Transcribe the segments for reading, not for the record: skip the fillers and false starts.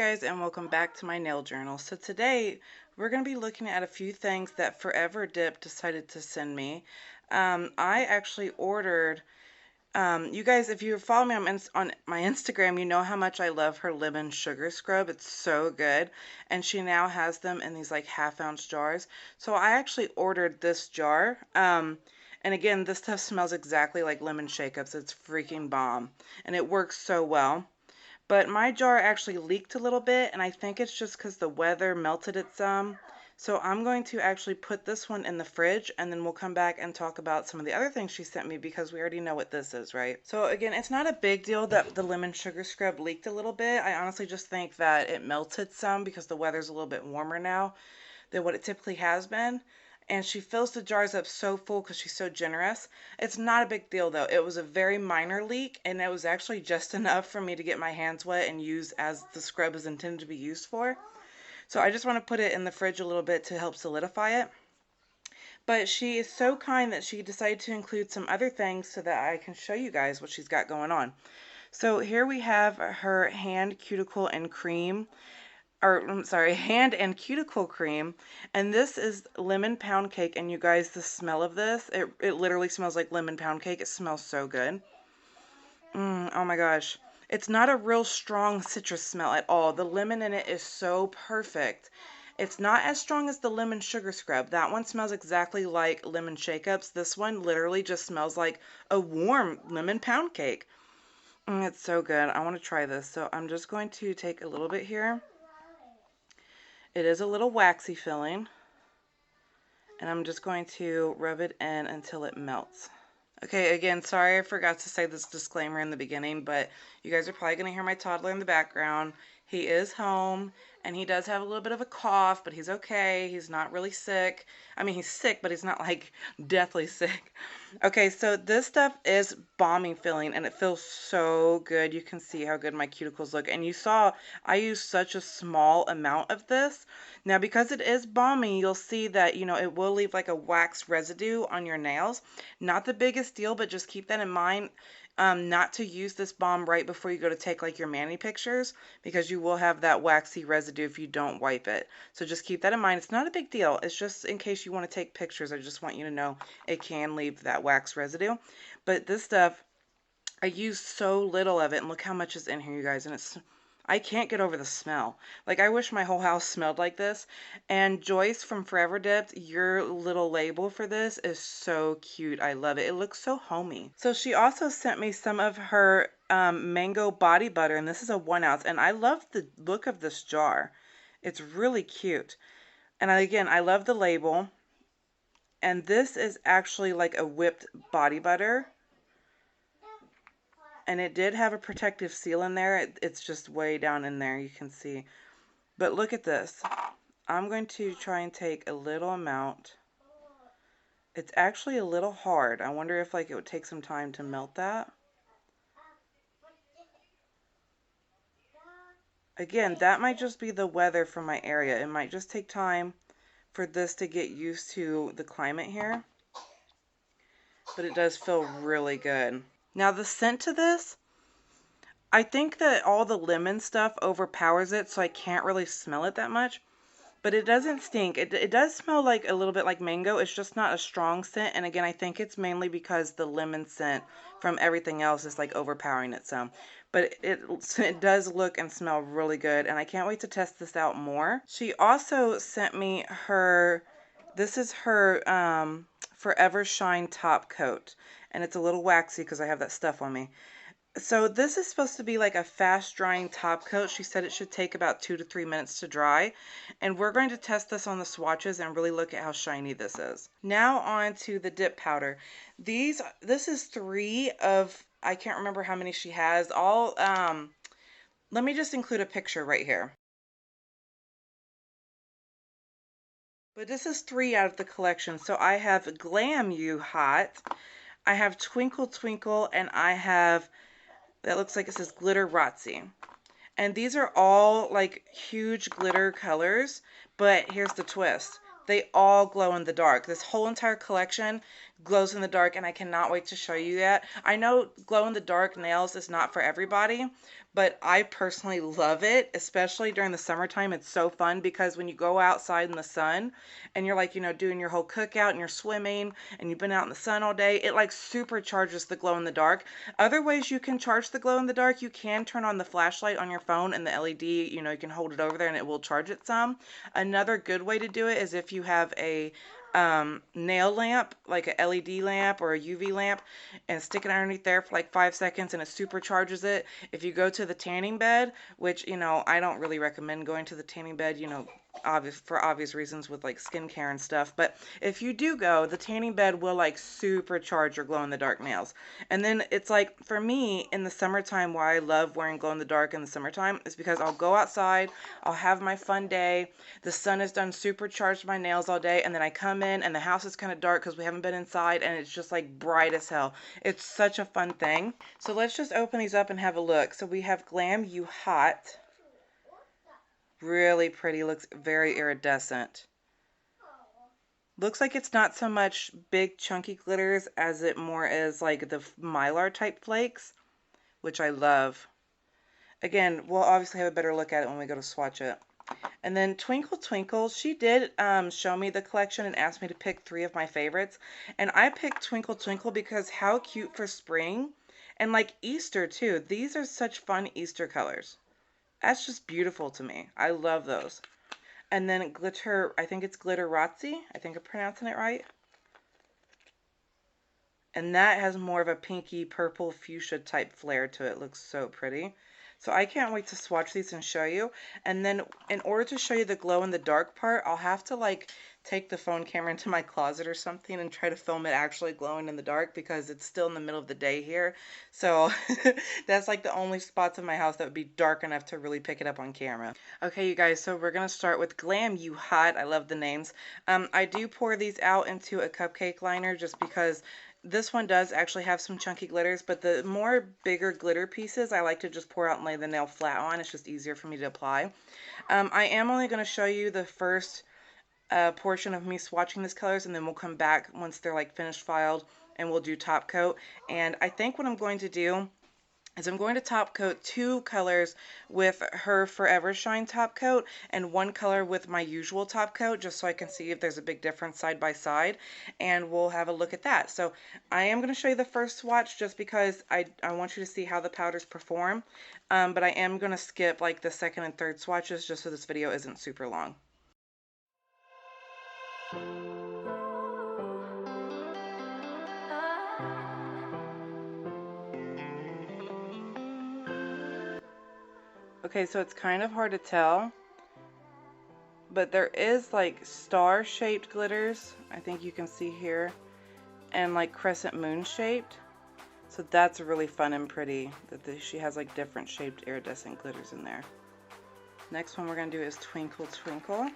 guys, and welcome back to my nail journal. So today we're going to be looking at a few things that Forever Dip decided to send me. I actually ordered, you guys, if you follow me on my Instagram, you know how much I love her lemon sugar scrub. It's so good. And she now has them in these like half-ounce jars. So I actually ordered this jar. And again, this stuff smells exactly like lemon shake-ups. It's freaking bomb. And it works so well. But my jar actually leaked a little bit, and I think it's just because the weather melted it some. So I'm going to actually put this one in the fridge, and then we'll come back and talk about some of the other things she sent me because we already know what this is, right? So again, it's not a big deal that the lemon sugar scrub leaked a little bit. I honestly just think that it melted some because the weather's a little bit warmer now than what it typically has been. And she fills the jars up so full because she's so generous. It's not a big deal though. It was a very minor leak, and it was actually just enough for me to get my hands wet and use as the scrub is intended to be used for. So I just want to put it in the fridge a little bit to help solidify it. But she is so kind that she decided to include some other things so that I can show you guys what she's got going on. So here we have her hand cuticle and cream, or I'm sorry, hand and cuticle cream, and this is lemon pound cake. And you guys, the smell of this, it literally smells like lemon pound cake. It smells so good. Oh my gosh, it's not a real strong citrus smell at all. The lemon in it is so perfect. It's not as strong as the lemon sugar scrub. That one smells exactly like lemon shake-ups. This one literally just smells like a warm lemon pound cake. It's so good. I want to try this, so I'm just going to take a little bit here. It is a little waxy feeling, and I'm just going to rub it in until it melts. Okay, again, sorry I forgot to say this disclaimer in the beginning, but you guys are probably going to hear my toddler in the background. He is home, and he does have a little bit of a cough, but he's okay. He's not really sick. I mean, he's sick, but he's not like deathly sick. Okay, so this stuff is balmy feeling, and it feels so good. You can see how good my cuticles look. And you saw I used such a small amount of this. Now, because it is balmy, you'll see that, you know, it will leave like a wax residue on your nails. Not the biggest deal, but just keep that in mind. Not to use this balm right before you go to take like your mani pictures, because you will have that waxy residue if you don't wipe it. So just keep that in mind. It's not a big deal. It's just in case you want to take pictures. I just want you to know it can leave that wax residue. But this stuff, I use so little of it, and look how much is in here, you guys. And I can't get over the smell. Like, I wish my whole house smelled like this. And Joyce from Forever Dipped, your little label for this is so cute. I love it. It looks so homey. So she also sent me some of her mango body butter, and this is a 1 ounce. And I love the look of this jar. It's really cute. And again, I love the label. And this is actually like a whipped body butter. And it did have a protective seal in there. It's just way down in there, you can see. But look at this. I'm going to try and take a little amount. It's actually a little hard. I wonder if like it would take some time to melt that. Again, that might just be the weather from my area. It might just take time for this to get used to the climate here. But it does feel really good. Now the scent to this, I think that all the lemon stuff overpowers it, so I can't really smell it that much. But it doesn't stink. It does smell like a little bit like mango. It's just not a strong scent. And again, I think it's mainly because the lemon scent from everything else is like overpowering it some. But it does look and smell really good. And I can't wait to test this out more. She also sent me her, this is her Forever Shine Top Coat. And it's a little waxy because I have that stuff on me. So this is supposed to be like a fast drying top coat. She said it should take about 2 to 3 minutes to dry. And we're going to test this on the swatches and really look at how shiny this is. Now on to the dip powder. This is 3 of, I can't remember how many she has. Let me just include a picture right here. But this is 3 out of the collection. So I have Glam You Hot, I have Twinkle Twinkle, and I have, that looks like it says Glitter Rotzi. And these are all like huge glitter colors, but here's the twist. They all glow in the dark. This whole entire collection glows in the dark, and I cannot wait to show you that. I know glow in the dark nails is not for everybody, but I personally love it, especially during the summertime. It's so fun because when you go outside in the sun and you're like, you know, doing your whole cookout and you're swimming and you've been out in the sun all day, it like supercharges the glow in the dark. Other ways you can charge the glow in the dark, you can turn on the flashlight on your phone and the LED, you know, you can hold it over there and it will charge it some. Another good way to do it is if you have a nail lamp, like a LED lamp or a UV lamp, and stick it underneath there for like 5 seconds and it supercharges it. If you go to the tanning bed, which, you know, I don't really recommend going to the tanning bed, you know, for obvious reasons with like skincare and stuff, but if you do go, the tanning bed will like supercharge your glow in the dark nails. And then it's like, for me in the summertime, why I love wearing glow in the dark in the summertime is because I'll go outside, I'll have my fun day, the sun has done supercharged my nails all day, and then I come in and the house is kind of dark because we haven't been inside, and it's just like bright as hell. It's such a fun thing. So let's just open these up and have a look. So we have Glam You Hot. Really pretty, looks very iridescent. Looks like it's not so much big chunky glitters as it more is like the mylar type flakes, which I love. Again, we'll obviously have a better look at it when we go to swatch it. And then Twinkle Twinkle, she did show me the collection and asked me to pick 3 of my favorites. And I picked Twinkle Twinkle because how cute for spring and like Easter too. These are such fun Easter colors. That's just beautiful to me. I love those. And then Glitter, I think it's Glitterazzi. I think I'm pronouncing it right. And that has more of a pinky purple fuchsia type flare to it. Looks so pretty. So I can't wait to swatch these and show you. And then in order to show you the glow in the dark part, I'll have to like take the phone camera into my closet or something and try to film it actually glowing in the dark because it's still in the middle of the day here. So that's like the only spots in my house that would be dark enough to really pick it up on camera. Okay, you guys, so we're going to start with Glam You Hot. I love the names. I do pour these out into a cupcake liner just because this one does actually have some chunky glitters, but the more bigger glitter pieces I like to just pour out and lay the nail flat on. It's just easier for me to apply. I am only going to show you the first portion of me swatching these colors, and then we'll come back once they're like finished filed and we'll do top coat. And I think what I'm going to do is I'm going to top coat 2 colors with her Forever Shine top coat and 1 color with my usual top coat, just so I can see if there's a big difference side by side, and we'll have a look at that. So I am going to show you the first swatch just because I want you to see how the powders perform, but I am going to skip like the second and third swatches just so this video isn't super long. Okay, so it's kind of hard to tell, but there is like star-shaped glitters, I think you can see here, and like crescent moon shaped. So that's really fun and pretty that she has like different shaped iridescent glitters in there. Next one we're going to do is Twinkle Twinkle.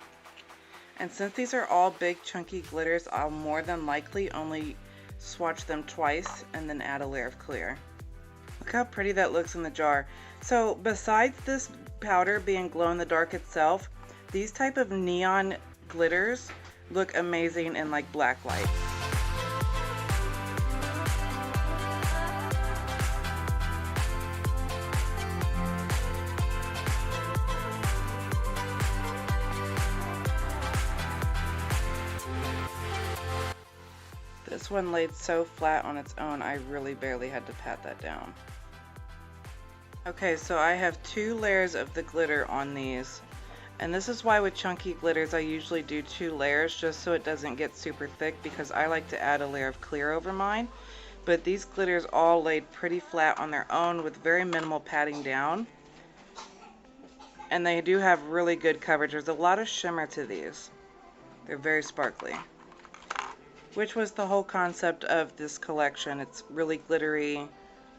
And since these are all big chunky glitters, I'll more than likely only swatch them twice and then add a layer of clear. Look how pretty that looks in the jar. So besides this powder being glow in the dark itself, these type of neon glitters look amazing in like black light. This one laid so flat on its own, I really barely had to pat that down. Okay, so I have 2 layers of the glitter on these, and this is why with chunky glitters I usually do 2 layers just so it doesn't get super thick, because I like to add a layer of clear over mine. But these glitters all laid pretty flat on their own with very minimal patting down, and they do have really good coverage. There's a lot of shimmer to these. They're very sparkly, which was the whole concept of this collection. It's really glittery,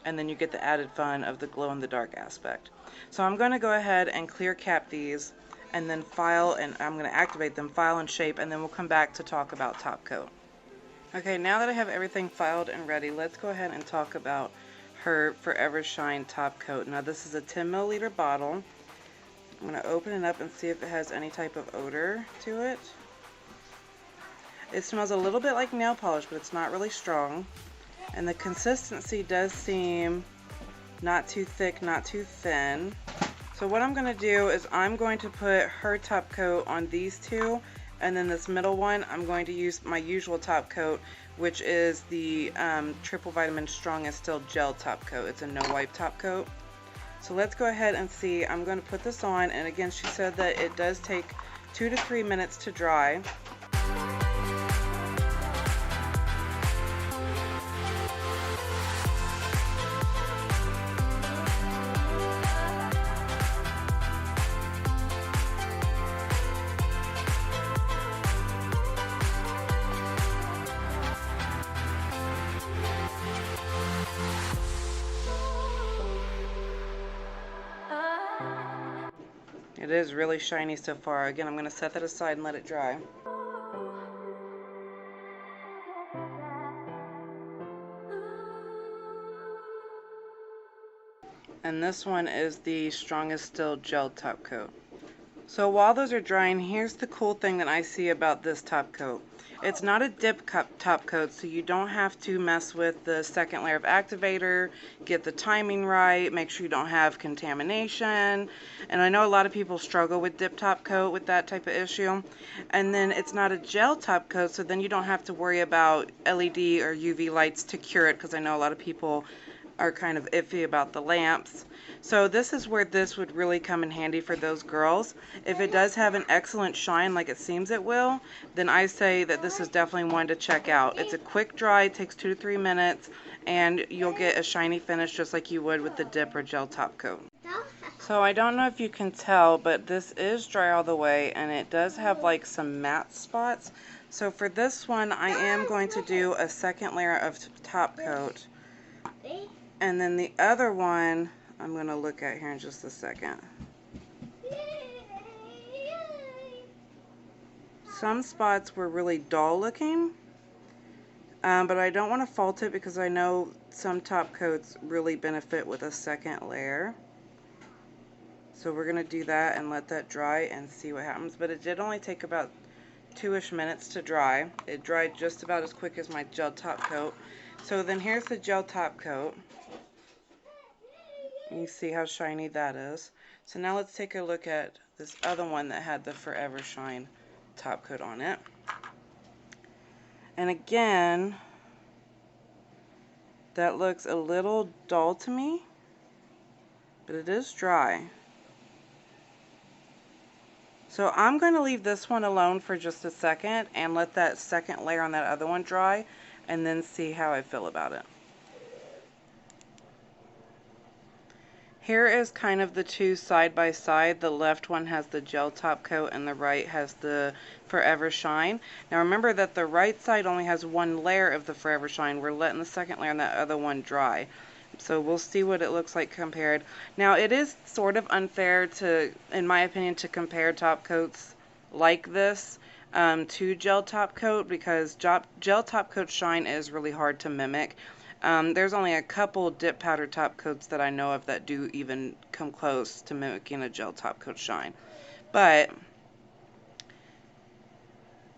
and then you get the added fun of the glow in the dark aspect. So I'm going to go ahead and clear cap these and then file, and I'm going to activate them, file and shape, and then we'll come back to talk about top coat. Okay, now that I have everything filed and ready, let's go ahead and talk about her Forever Shine top coat. Now this is a 10 milliliter bottle. I'm going to open it up and see if it has any type of odor to it. It smells a little bit like nail polish, but it's not really strong. And the consistency does seem Not too thick, not too thin. So what I'm going to do is I'm going to put her top coat on these two, and then this middle one I'm going to use my usual top coat, which is the Triple Vitamin Strong and Still Gel top coat. It's a no wipe top coat. So let's go ahead and see. I'm going to put this on, and again, she said that it does take 2 to 3 minutes to dry. It is really shiny so far. Again, I'm going to set that aside and let it dry. And this one is the Strongest Still Gel top coat. So while those are drying, here's the cool thing that I see about this top coat. It's not a dip cup top coat, so you don't have to mess with the second layer of activator, get the timing right, make sure you don't have contamination. And I know a lot of people struggle with dip top coat with that type of issue. And then it's not a gel top coat, so then you don't have to worry about LED or UV lights to cure it, because I know a lot of people are kind of iffy about the lamps. So this is where this would really come in handy for those girls. If it does have an excellent shine like it seems it will, then I say that this is definitely one to check out. It's a quick dry, it takes 2 to 3 minutes, and you'll get a shiny finish just like you would with the dip or gel top coat. So I don't know if you can tell, but this is dry all the way, and it does have like some matte spots. So for this one, I am going to do a second layer of top coat. And then the other one, I'm going to look at here in just a second. Some spots were really dull looking, but I don't want to fault it because I know some top coats really benefit with a second layer. So we're going to do that and let that dry and see what happens. But it did only take about 2-ish minutes to dry. It dried just about as quick as my gel top coat. So then here's the gel top coat. You see how shiny that is. So now let's take a look at this other one that had the Forever Shine top coat on it. And again, that looks a little dull to me, but it is dry. So I'm going to leave this one alone for just a second and let that second layer on that other one dry, and then see how I feel about it. Here is kind of the two side by side. The left one has the gel top coat and the right has the Forever Shine. Now remember that the right side only has one layer of the Forever Shine. We're letting the second layer on that other one dry. So we'll see what it looks like compared. Now it is sort of unfair to, in my opinion, to compare top coats like this to gel top coat, because gel top coat shine is really hard to mimic. There's only a couple dip powder top coats that I know of that do even come close to mimicking a gel top coat shine. But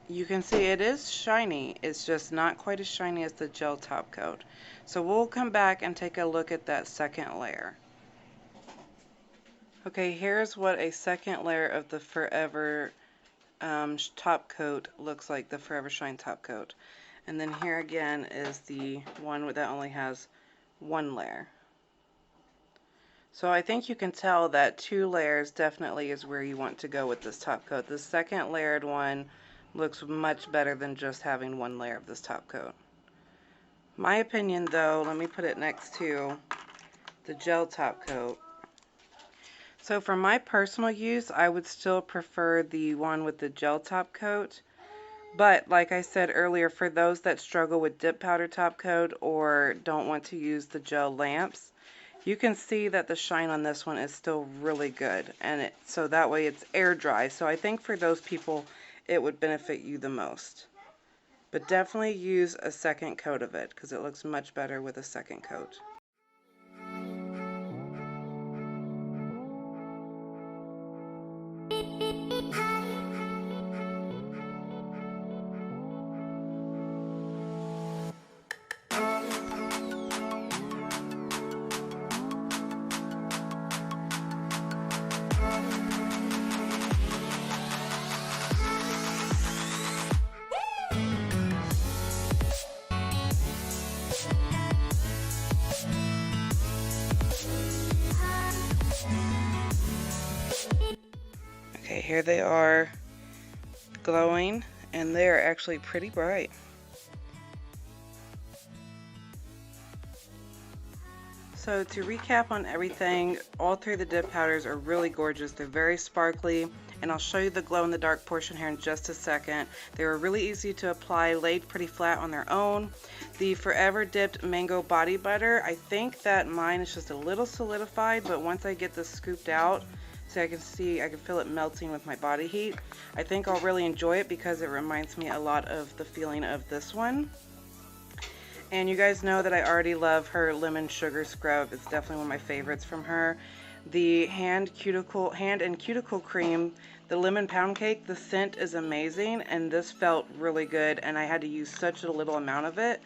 you can see it is shiny. It's just not quite as shiny as the gel top coat. So we'll come back and take a look at that second layer. Okay, here's what a second layer of the Forever top coat looks like, the Forever Shine top coat. And then here again is the one that only has one layer. So I think you can tell that 2 layers definitely is where you want to go with this top coat. The second layered one looks much better than just having 1 layer of this top coat. My opinion though, let me put it next to the gel top coat. So for my personal use, I would still prefer the one with the gel top coat. But like I said earlier, for those that struggle with dip powder top coat or don't want to use the gel lamps, you can see that the shine on this one is still really good, and so that way it's air dry. So I think for those people it would benefit you the most. But definitely use a second coat of it because it looks much better with a second coat. here they are glowing, and they're actually pretty bright. So to recap on everything, all three of the dip powders are really gorgeous. They're very sparkly, and I'll show you the glow in the dark portion here in just a second. They were really easy to apply, laid pretty flat on their own. The Forever Dipped Mango Body Butter, I think that mine is just a little solidified, but once I get this scooped out, so I can feel it melting with my body heat, I think I'll really enjoy it because it reminds me a lot of the feeling of this one. And you guys know that I already love her lemon sugar scrub. It's definitely one of my favorites from her. The hand and cuticle cream, the lemon pound cake, the scent is amazing, and this felt really good, and I had to use such a little amount of it.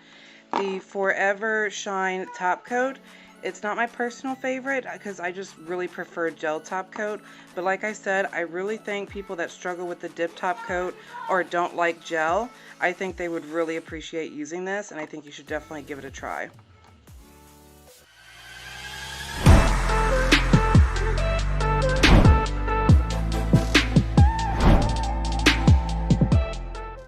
The Forever Shine Top Coat, it's not my personal favorite because I just really prefer gel top coat, but like I said, I really think people that struggle with the dip top coat or don't like gel, I think they would really appreciate using this, and I think you should definitely give it a try.